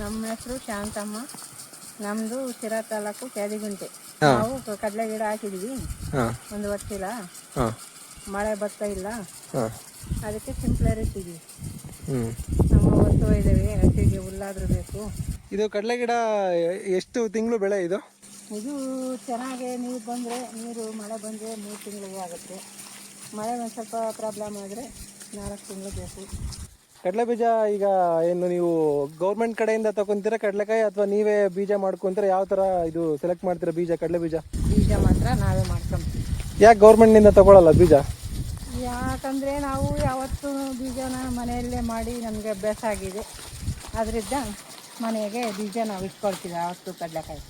ನಮ್ಮ ಹೆಸರು ಶಾಂತಮ್ಮ. ನಮ್ಮದು ಶಿರಾ ತಾಲೂಕು ಕ್ಯಾದಿಗುಂಟೆ. ನಾವು ಕಡಲೆ ಗಿಡ ಹಾಕಿದ್ವಿ, ಒಂದು ವರ್ಷಿಲ್ಲ, ಮಳೆ ಬರ್ತಾ ಇಲ್ಲ, ಅದಕ್ಕೆ ಸಿಂಪ್ಲರ್ ಇಟ್ಟಿದ್ವಿ. ನಮ್ಮ ಹೊತ್ತು ಇದ್ದಾವೆ, ಹಸಿಗೆ ಹುಲ್ಲಾದ್ರೂ ಬೇಕು. ಇದು ಕಡಲೆ ಗಿಡ ಎಷ್ಟು ತಿಂಗಳು ಬೆಳೆ ಇದು? ಇದು ಚೆನ್ನಾಗಿ ನೀರು ಬಂದರೆ, ಮಳೆ ಬಂದರೆ 3 ತಿಂಗಳಿಗೆ ಆಗುತ್ತೆ. ಮಳೆ ಒಂದು ಸ್ವಲ್ಪ ಪ್ರಾಬ್ಲಮ್ ಆದರೆ 4 ತಿಂಗಳು ಬೇಕು. ಕಡಲೆ ಬೀಜ ಈಗ ಏನು ನೀವು ಗೌರ್ಮೆಂಟ್ ಕಡೆಯಿಂದ ತಗೊಂತೀರಾ ಕಡಲೆಕಾಯಿ, ಅಥವಾ ನೀವೇ ಬೀಜ ಮಾಡ್ಕೊಂತೀರಾ? ಯಾವ ಥರ ಇದು ಸೆಲೆಕ್ಟ್ ಮಾಡ್ತೀರಾ ಬೀಜ? ಕಡಲೆ ಬೀಜ ಮಾತ್ರ ನಾವೇ ಮಾಡ್ಕೊಂತೀವಿ. ಯಾಕೆ ಗೌರ್ಮೆಂಟ್ನಿಂದ ತಗೊಳ್ಳಲ್ಲ ಬೀಜ? ಯಾಕಂದರೆ ನಾವು ಯಾವತ್ತೂ ಬೀಜನ ಮನೆಯಲ್ಲೇ ಮಾಡಿ ನಮಗೆ ಅಭ್ಯಾಸ ಆಗಿದೆ. ಅದರಿಂದ ಮನೆಗೆ ಬೀಜ ನಾವು ಇಟ್ಕೊಳ್ತೀವಿ ಯಾವತ್ತು. ಕಡಲೆಕಾಯಿ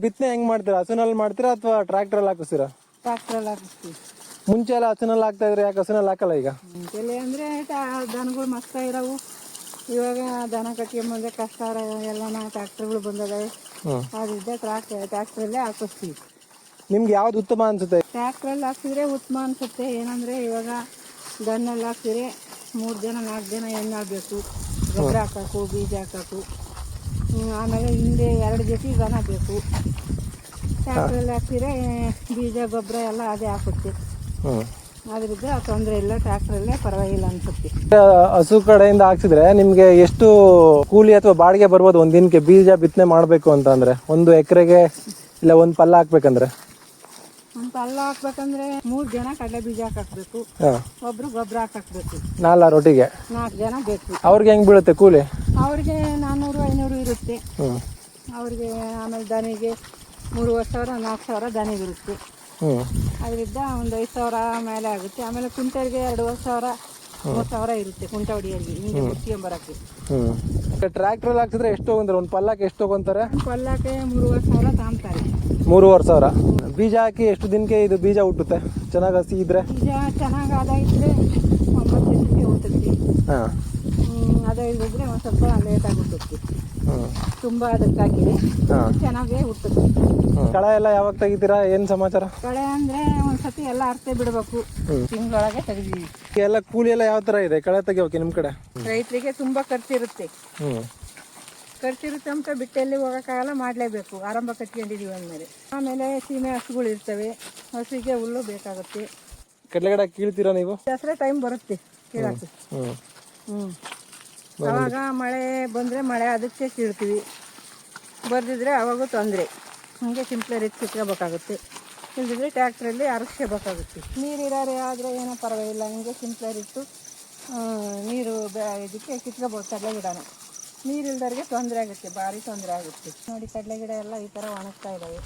ಬಿತ್ತನೆ ಹೆಂಗೆ ಮಾಡ್ತೀರಾ? ಹಸುನಲ್ಲಿ ಮಾಡ್ತೀರಾ ಅಥವಾ ಟ್ರ್ಯಾಕ್ಟ್ರಲ್ಲಿ ಹಾಕಿಸ್ತೀರಾ? ಟ್ರ್ಯಾಕ್ಟ್ರಲ್ಲಿ ಹಾಕಿಸ್ತೀವಿ. ಮುಂಚೆ ಎಲ್ಲ ಹಸುನಲ್ಲಿ ಹಾಕ್ತಾ ಇದ್ರೆ, ಯಾಕೆ ಹಸುನಲ್ಲಿ ಹಾಕಲ್ಲ ಈಗ? ಮುಂಚೆಲೆ ಅಂದರೆ ದನಗಳು ಮಸ್ತ ಇರೋವು. ಇವಾಗ ದನ ಕಟ್ಕೊಂಬಂದ್ರೆ ಕಷ್ಟ ಎಲ್ಲ ಟ್ರ್ಯಾಕ್ಟರ್ಗಳು ಬಂದಿದ್ದಾವೆ. ಅದರಿಂದ ಟ್ರ್ಯಾಕ್ಟ್ರಲ್ಲೇ ಹಾಕಿಸ್ತೀವಿ. ನಿಮ್ಗೆ ಯಾವ್ದು ಉತ್ತಮ ಅನ್ಸುತ್ತೆ? ಟ್ರ್ಯಾಕ್ಟ್ರಲ್ಲಿ ಹಾಕಿದ್ರೆ ಉತ್ತಮ ಅನ್ಸುತ್ತೆ. ಏನಂದರೆ ಇವಾಗ ಗನ್ನಲ್ಲಿ ಹಾಕಿದ್ರೆ 3 ಜನ 4 ಜನ ಹೆಣ್ಣಾಗಬೇಕು, ಗೊಬ್ಬರ ಹಾಕೋಕು, ಬೀಜ ಹಾಕೋಕು. ಆಮೇಲೆ ಹಿಂದೆ 2 ಜೊತೆ ದನ ಬೇಕು. ಟ್ರ್ಯಾಕ್ಟ್ರಲ್ಲಿ ಹಾಕಿದ್ರೆ ಬೀಜ ಗೊಬ್ಬರ ಎಲ್ಲ ಅದೇ ಹಾಕುತ್ತೆ. ಅದರಿಂದ ತೊಂದರೆ ಇಲ್ಲ, ಟ್ರ್ಯಾಕ್ಟ್ರಲ್ಲೇ ಪರವಾಗಿಲ್ಲ ಅನ್ಸುತ್ತೆ. ಹಸು ಕಡೆಯಿಂದ ಹಾಕ್ಸಿದ್ರೆ ನಿಮ್ಗೆ ಎಷ್ಟು ಕೂಲಿ ಅಥವಾ ಬಾಡಿಗೆ ಬರ್ಬೋದು ಒಂದ್ ದಿನಕ್ಕೆ ಬೀಜ ಬಿತ್ತನೆ ಮಾಡಬೇಕು ಅಂತ ಅಂದ್ರೆ? 1 ಎಕರೆಗೆ ಇಲ್ಲ 1 ಪಲ್ಲ ಹಾಕ್ಬೇಕಂದ್ರೆ? 1 ಪಲ್ಲ ಹಾಕ್ಬೇಕಂದ್ರೆ 3 ಜನ ಕಡಲೆ ಬೀಜ ಹಾಕಬೇಕು, ಒಬ್ರು ಗೊಬ್ಬರ ಹಾಕಬೇಕು. 4 ಒಟ್ಟಿಗೆ 4 ಜನ ಬೇಕು. ಅವ್ರಿಗೆ ಹೆಂಗ್ ಬೀಳುತ್ತೆ ಕೂಲಿ? ಅವ್ರಿಗೆ 400-500 ಇರುತ್ತೆ ಅವ್ರಿಗೆ. ಆಮೇಲೆ ದನಿಗೆ 3,000 4,000 ದನಿಗಿರುತ್ತೆ. ಅದರಿಂದ ಒಂದು 5,000 ಮೇಲೆ ಆಗುತ್ತೆ. ಆಮೇಲೆ ಕುಂಟಲ್ಗೆ 2,500-3,000 ಇರುತ್ತೆ ಕುಂಟ ಹೊಡಿಯಲ್ಲಿ, ಹಿಂಗೆ ಮುಚ್ಕೊಂಬರಕ್ಕೆ. ಟ್ರ್ಯಾಕ್ಟ್ರಲ್ಲಿ ಹಾಕ್ಸಿದ್ರೆ ಎಷ್ಟು ತಗೊಂತಾರೆ? 1 ಪಲ್ಲಕ್ಕೆ ಎಷ್ಟು ತಗೊಂತಾರೆ? 1 ಪಲ್ಲಕ್ಕೆ 3,500 ತಾಂತಾರೆ. 3,500. ಬೀಜ ಹಾಕಿ ಎಷ್ಟು ದಿನಕ್ಕೆ ಇದು ಬೀಜ ಹುಟ್ಟುತ್ತೆ? ಚೆನ್ನಾಗಿ ಹಸಿ ಇದ್ರೆ? ಬೀಜ ಚೆನ್ನಾಗಿ ಆದ ಇದ್ರೆ 9 ದಿನಕ್ಕೆ ಹುಟ್ಟುತ್ತೆ. ಅದೇ ಇಲ್ಲದ್ರೆ ಒಂದು ಸ್ವಲ್ಪ ಲೇಟಾಗಿ ಹುಟ್ಟುತ್ತೆ. ತುಂಬ ಅದಕ್ಕೆ ಹಾಕಿದೆ ಚೆನ್ನಾಗೇ ಹುಟ್ಟುತ್ತೆ. ಕಳೆ ಎಲ್ಲ ಯಾವಾಗ ತೆಗಿತೀರಾ? ಏನ್ ಸಮಾಚಾರ? ಕಳೆ ಅಂದ್ರೆ ಒಂದ್ಸತಿ ಎಲ್ಲ ಅರ್ತೆ ಬಿಡಬೇಕು, ತಿಂಗಳೊಳಗೆ ತೆಗಿದೀವಿ. ಎಲ್ಲ ಕೂಲಿ ಎಲ್ಲ ಯಾವ ತರ ಇದೆ ಕಳೆ ತೆಗಿಯೋಕೆ ನಿಮ್ ಕಡೆ? ರೈತರಿಗೆ ತುಂಬಾ ಖರ್ಚಿರುತ್ತೆ ಅಂತ ಬಿಟ್ಟೆಲ್ಲಿ ಹೋಗೋಕ್ಕಾಗಲ್ಲ, ಮಾಡಲೇಬೇಕು. ಆರಂಭ ಕಟ್ಕೊಂಡಿದೀವಿ ಅಂದಮೇಲೆ. ಆಮೇಲೆ ಸೀಮೆ ಹಸುಗಳು ಇರ್ತವೆ, ಹಸುಗೆ ಹುಲ್ಲು ಬೇಕಾಗುತ್ತೆ. ಕಡಲೆ ಗಿಡ ಕೀಳ್ತೀರಾ ನೀವು? ದಸರಾ ಟೈಮ್ ಬರುತ್ತೆ ಕೀಳಕ್ಕೆ. ಅವಾಗ ಮಳೆ ಬಂದರೆ ಮಳೆ ಅದಕ್ಕೆ ಕೀಳ್ತೀವಿ, ಬರ್ದಿದ್ರೆ ಅವಾಗೂ ತೊಂದರೆ. ಹಾಗೆ ಸಿಂಪ್ಲರ್ ಇಟ್ಟು ಕಿತ್ಕೋಬೇಕಾಗುತ್ತೆ, ಇಲ್ದಿದ್ರೆ ಟ್ಯಾಕ್ಟ್ರಲ್ಲಿ ಅರಗಿಸ್ಕೋಬೇಕಾಗುತ್ತೆ. ನೀರಿರೋರೆ ಆದರೆ ಏನೋ ಪರವಾಗಿಲ್ಲ, ಹಿಂಗೆ ಸಿಂಪ್ಲರ್ ಇಟ್ಟು ನೀರು ಇದಕ್ಕೆ ಕಿತ್ಕೋಬೋದು ಕಡಲೆ ಗಿಡನ. ನೀರಿಲ್ದವ್ರಿಗೆ ತೊಂದರೆ ಆಗುತ್ತೆ, ಭಾರಿ ತೊಂದರೆ ಆಗುತ್ತೆ. ನೋಡಿ ಕಡಲೆ ಗಿಡ ಎಲ್ಲ ಈ ಥರ ಒಣಗ್ತಾ ಇದ್ದಾವೆ.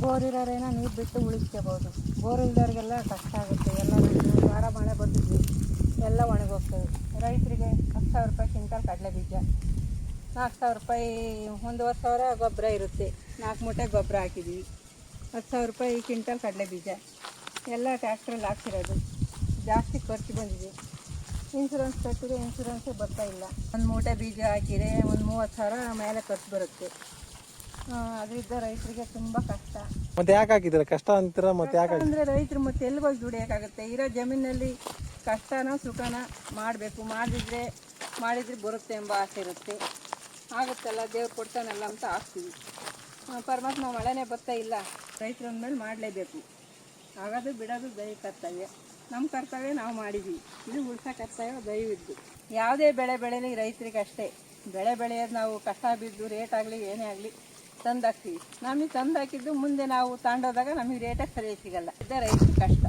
ಬೋರ್ ಇರೋರೇನೋ ನೀರು ಬಿಟ್ಟು ಉಳಿಸ್ಕೋಬೋದು, ಬೋರ್ ಇಲ್ದವ್ರಿಗೆಲ್ಲ ಕಷ್ಟ ಆಗುತ್ತೆ. ಎಲ್ಲ ವಾರ ಮಳೆ ಬಂದಿದ್ವಿ ಎಲ್ಲ ಒಣಗೋಗ್ತವೆ. ರೈತರಿಗೆ 10,000 ರೂಪಾಯಿ ಕ್ವಿಂಟಲ್ ಕಡಲೆ ಬೀಜ, 4,000 ರೂಪಾಯಿ 1,500 ಗೊಬ್ಬರ ಇರುತ್ತೆ. 4 ಮೂಟೆ ಗೊಬ್ಬರ ಹಾಕಿದ್ದೀವಿ. 10,000 ರೂಪಾಯಿ ಕ್ವಿಂಟಲ್ ಕಡಲೆ ಬೀಜ. ಎಲ್ಲ ಟ್ಯಾಕ್ಟ್ರಲ್ಲಿ ಹಾಕ್ಸಿರೋದು, ಜಾಸ್ತಿ ಖರ್ಚು ಬಂದಿದೆ. ಇನ್ಶೂರೆನ್ಸ್ ಕಟ್ಟಿದ್ರೆ ಇನ್ಶೂರೆನ್ಸೇ ಬರ್ತಾ ಇಲ್ಲ. 1 ಮೂಟೆ ಬೀಜ ಹಾಕಿದರೆ ಒಂದು 30,000 ಮೇಲೆ ಖರ್ಚು ಬರುತ್ತೆ. ಅದರಿಂದ ರೈತರಿಗೆ ತುಂಬ ಕಷ್ಟ. ಮತ್ತೆ ಯಾಕೆ ಹಾಕಿದ್ರೆ ಕಷ್ಟ ಅಂತೀರಾ? ಮತ್ತೆ ಯಾಕೆ ಅಂದರೆ ರೈತರು ಮತ್ತೆ ಎಲ್ಲಿ ಹೋಗಿ ದುಡಿಯೋಕ್ಕಾಗುತ್ತೆ? ಇರೋ ಜಮೀನಲ್ಲಿ ಕಷ್ಟನ ಸುಖನ ಮಾಡಬೇಕು. ಮಾಡಿದರೆ ಬರುತ್ತೆ ಎಂಬ ಆಸೆ ಇರುತ್ತೆ. ಆಗುತ್ತಲ್ಲ, ದೇವ್ರು ಕೊಡ್ತಾನಲ್ಲ ಅಂತ ಹಾಕ್ತೀವಿ. ಪರಮಾತ್ಮ ಮಳೆನೇ ಬರ್ತಾ ಇಲ್ಲ, ರೈತರ ಮೇಲೆ ಮಾಡಲೇಬೇಕು. ಆಗೋದು ಬಿಡೋದು ದೈವ ಕರ್ತವ್ಯ. ನಮ್ಮ ಕರ್ತವ್ಯ ನಾವು ಮಾಡಿದ್ದೀವಿ, ಇದು ಉಳ್ಸೋ ಕರ್ತವ್ಯ ದಯವಿದ್ದು. ಯಾವುದೇ ಬೆಳೆ ಬೆಳೆಯಲಿ ರೈತರಿಗೆ ಅಷ್ಟೇ. ಬೆಳೆ ಬೆಳೆಯೋದು ನಾವು ಕಷ್ಟ ಬಿದ್ದು ರೇಟ್ ಆಗಲಿ ಏನೇ ಆಗಲಿ ತಂದು ಹಾಕ್ತೀವಿ. ನಮಗೆ ತಂದು ಹಾಕಿದ್ದು ಮುಂದೆ ನಾವು ತಗೊಂಡೋದಾಗ ನಮಗೆ ರೇಟೇ ಸರಿಯಾಗಿ ಸಿಗಲ್ಲ. ಇದೇ ರೈತರ ಕಷ್ಟ.